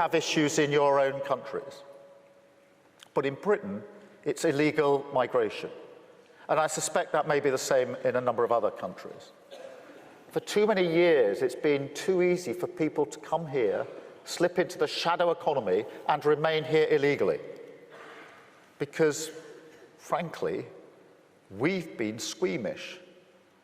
have issues in your own countries. But in Britain, it's illegal migration. And I suspect that may be the same in a number of other countries. For too many years, it's been too easy for people to come here, slip into the shadow economy, and remain here illegally. Because, frankly, we've been squeamish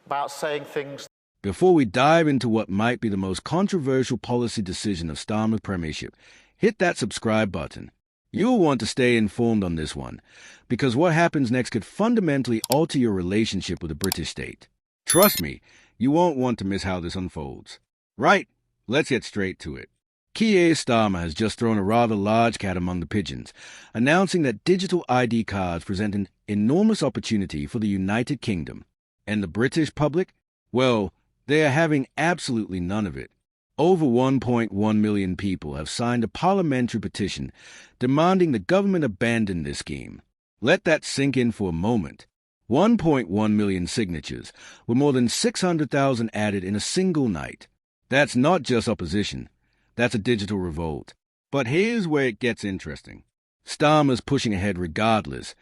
about saying things. Before we dive into what might be the most controversial policy decision of Starmer's premiership, hit that subscribe button. You'll want to stay informed on this one, because what happens next could fundamentally alter your relationship with the British state. Trust me, you won't want to miss how this unfolds. Right, let's get straight to it. Keir Starmer has just thrown a rather large cat among the pigeons, announcing that digital ID cards present an enormous opportunity for the United Kingdom. And the British public? Well, they are having absolutely none of it. Over 1.1 million people have signed a parliamentary petition demanding the government abandon this scheme. Let that sink in for a moment. 1.1 million signatures, with more than 600,000 added in a single night. That's not just opposition. That's a digital revolt. But here's where it gets interesting. Starmer's pushing ahead regardless,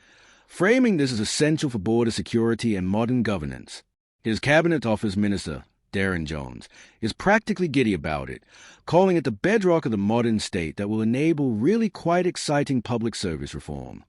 framing this as essential for border security and modern governance. His Cabinet Office Minister, Darren Jones, is practically giddy about it, calling it the bedrock of the modern state that will enable really quite exciting public service reform.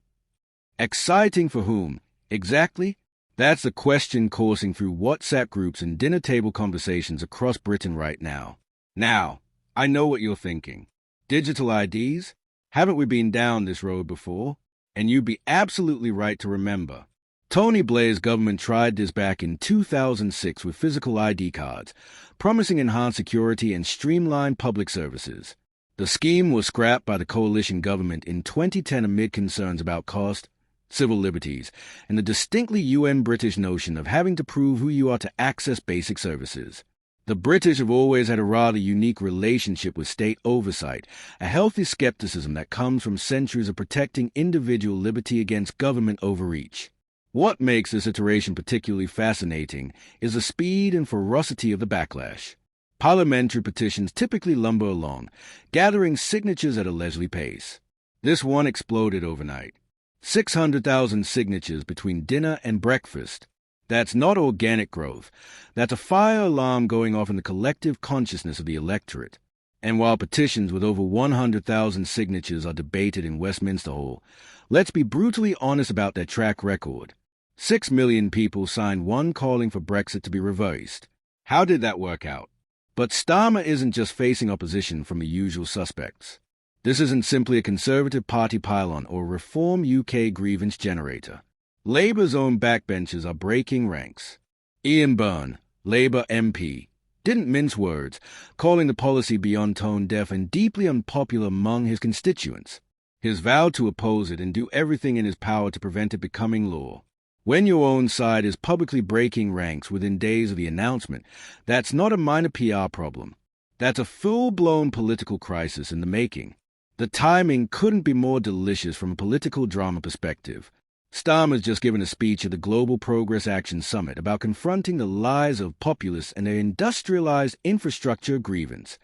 Exciting for whom? Exactly? That's the question coursing through WhatsApp groups and dinner table conversations across Britain right now. Now, I know what you're thinking. Digital IDs? Haven't we been down this road before? And you'd be absolutely right to remember. Tony Blair's government tried this back in 2006 with physical ID cards, promising enhanced security and streamlined public services. The scheme was scrapped by the coalition government in 2010 amid concerns about cost, civil liberties, and the distinctly UN British notion of having to prove who you are to access basic services. The British have always had a rather unique relationship with state oversight, a healthy skepticism that comes from centuries of protecting individual liberty against government overreach. What makes this iteration particularly fascinating is the speed and ferocity of the backlash. Parliamentary petitions typically lumber along, gathering signatures at a leisurely pace. This one exploded overnight. 600,000 signatures between dinner and breakfast. That's not organic growth. That's a fire alarm going off in the collective consciousness of the electorate. And while petitions with over 100,000 signatures are debated in Westminster Hall, let's be brutally honest about their track record. 6 million people signed one calling for Brexit to be reversed. How did that work out? But Starmer isn't just facing opposition from the usual suspects. This isn't simply a Conservative Party pylon or a Reform UK grievance generator. Labour's own backbenchers are breaking ranks. Ian Byrne, Labour MP, didn't mince words, calling the policy beyond tone-deaf and deeply unpopular among his constituents. He's vowed to oppose it and do everything in his power to prevent it becoming law. When your own side is publicly breaking ranks within days of the announcement, that's not a minor PR problem. That's a full-blown political crisis in the making. The timing couldn't be more delicious from a political drama perspective. Starmer's just given a speech at the Global Progress Action Summit about confronting the lies of populists and their industrialized infrastructure grievance.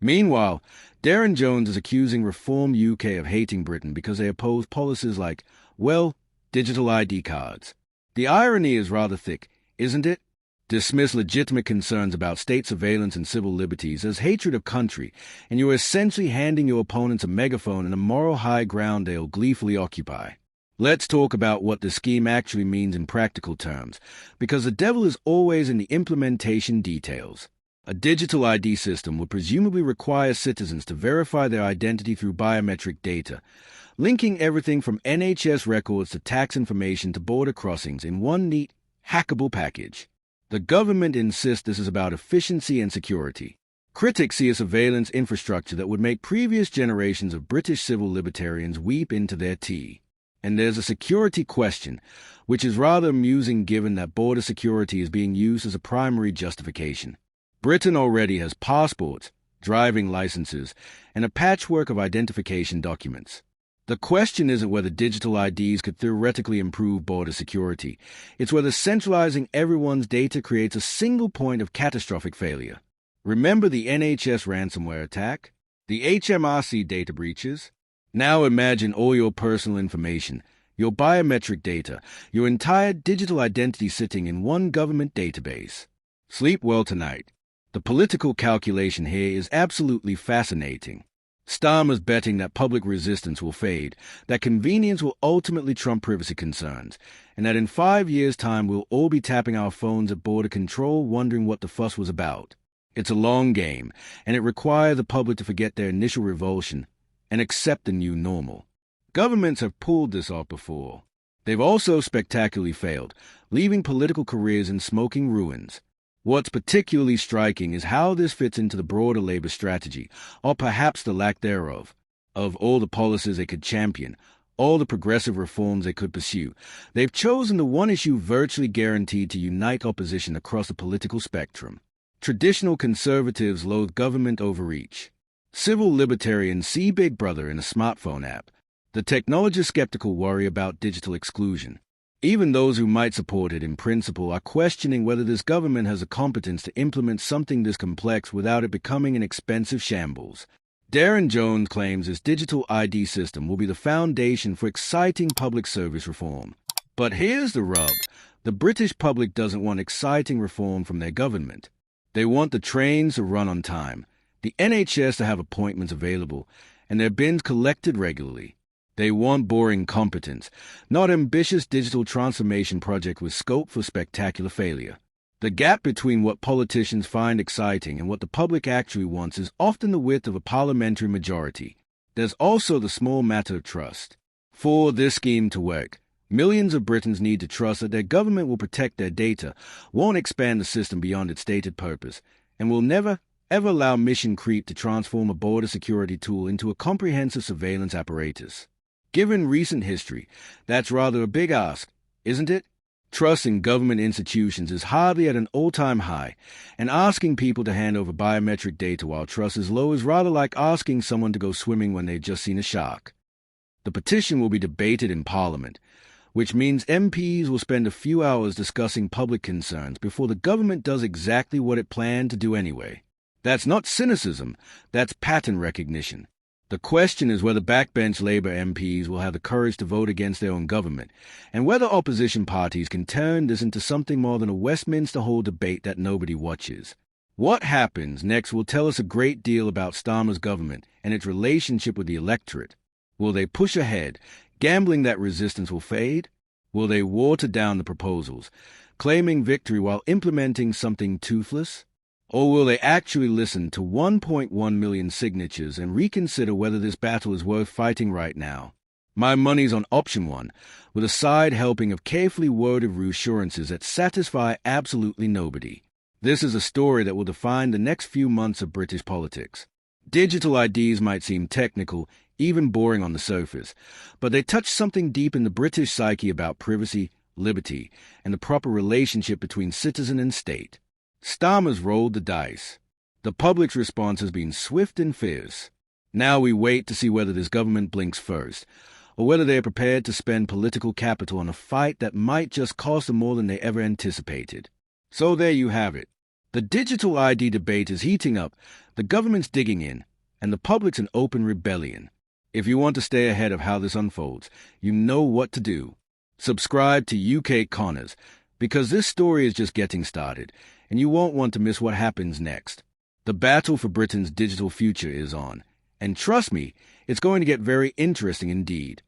Meanwhile, Darren Jones is accusing Reform UK of hating Britain because they oppose policies like, well, digital ID cards. The irony is rather thick, isn't it? Dismiss legitimate concerns about state surveillance and civil liberties as hatred of country, and you're essentially handing your opponents a megaphone and a moral high ground they'll gleefully occupy. Let's talk about what the scheme actually means in practical terms, because the devil is always in the implementation details. A digital ID system would presumably require citizens to verify their identity through biometric data, linking everything from NHS records to tax information to border crossings in one neat, hackable package. The government insists this is about efficiency and security. Critics see a surveillance infrastructure that would make previous generations of British civil libertarians weep into their tea. And there's a security question, which is rather amusing given that border security is being used as a primary justification. Britain already has passports, driving licenses, and a patchwork of identification documents. The question isn't whether digital IDs could theoretically improve border security. It's whether centralizing everyone's data creates a single point of catastrophic failure. Remember the NHS ransomware attack? The HMRC data breaches? Now imagine all your personal information, your biometric data, your entire digital identity sitting in one government database. Sleep well tonight. The political calculation here is absolutely fascinating. Starmer's betting that public resistance will fade, that convenience will ultimately trump privacy concerns, and that in 5 years' time we'll all be tapping our phones at border control wondering what the fuss was about. It's a long game, and it requires the public to forget their initial revulsion and accept the new normal. Governments have pulled this off before. They've also spectacularly failed, leaving political careers in smoking ruins. What's particularly striking is how this fits into the broader labor strategy, or perhaps the lack thereof. Of all the policies they could champion, all the progressive reforms they could pursue, they've chosen the one issue virtually guaranteed to unite opposition across the political spectrum. Traditional conservatives loathe government overreach. Civil libertarians see Big Brother in a smartphone app. The technology-skeptical worry about digital exclusion. Even those who might support it in principle are questioning whether this government has the competence to implement something this complex without it becoming an expensive shambles. Darren Jones claims his digital ID system will be the foundation for exciting public service reform. But here's the rub. The British public doesn't want exciting reform from their government. They want the trains to run on time, the NHS to have appointments available, and their bins collected regularly. They want boring competence, not ambitious digital transformation project with scope for spectacular failure. The gap between what politicians find exciting and what the public actually wants is often the width of a parliamentary majority. There's also the small matter of trust. For this scheme to work, millions of Britons need to trust that their government will protect their data, won't expand the system beyond its stated purpose, and will never, ever allow mission creep to transform a border security tool into a comprehensive surveillance apparatus. Given recent history, that's rather a big ask, isn't it? Trust in government institutions is hardly at an all-time high, and asking people to hand over biometric data while trust is low is rather like asking someone to go swimming when they've just seen a shark. The petition will be debated in Parliament, which means MPs will spend a few hours discussing public concerns before the government does exactly what it planned to do anyway. That's not cynicism, that's pattern recognition. The question is whether backbench Labour MPs will have the courage to vote against their own government, and whether opposition parties can turn this into something more than a Westminster Hall debate that nobody watches. What happens next will tell us a great deal about Starmer's government and its relationship with the electorate. Will they push ahead, gambling that resistance will fade? Will they water down the proposals, claiming victory while implementing something toothless? Or will they actually listen to 1.1 million signatures and reconsider whether this battle is worth fighting right now? My money's on option one, with a side helping of carefully worded reassurances that satisfy absolutely nobody. This is a story that will define the next few months of British politics. Digital IDs might seem technical, even boring on the surface, but they touch something deep in the British psyche about privacy, liberty, and the proper relationship between citizen and state. Starmer's rolled the dice. The public's response has been swift and fierce. Now we wait to see whether this government blinks first, or whether they are prepared to spend political capital on a fight that might just cost them more than they ever anticipated. So there you have it. The digital ID debate is heating up, the government's digging in, and the public's in open rebellion. If you want to stay ahead of how this unfolds, you know what to do. Subscribe to UK Connors, because this story is just getting started, and you won't want to miss what happens next. The battle for Britain's digital future is on, and trust me, it's going to get very interesting indeed.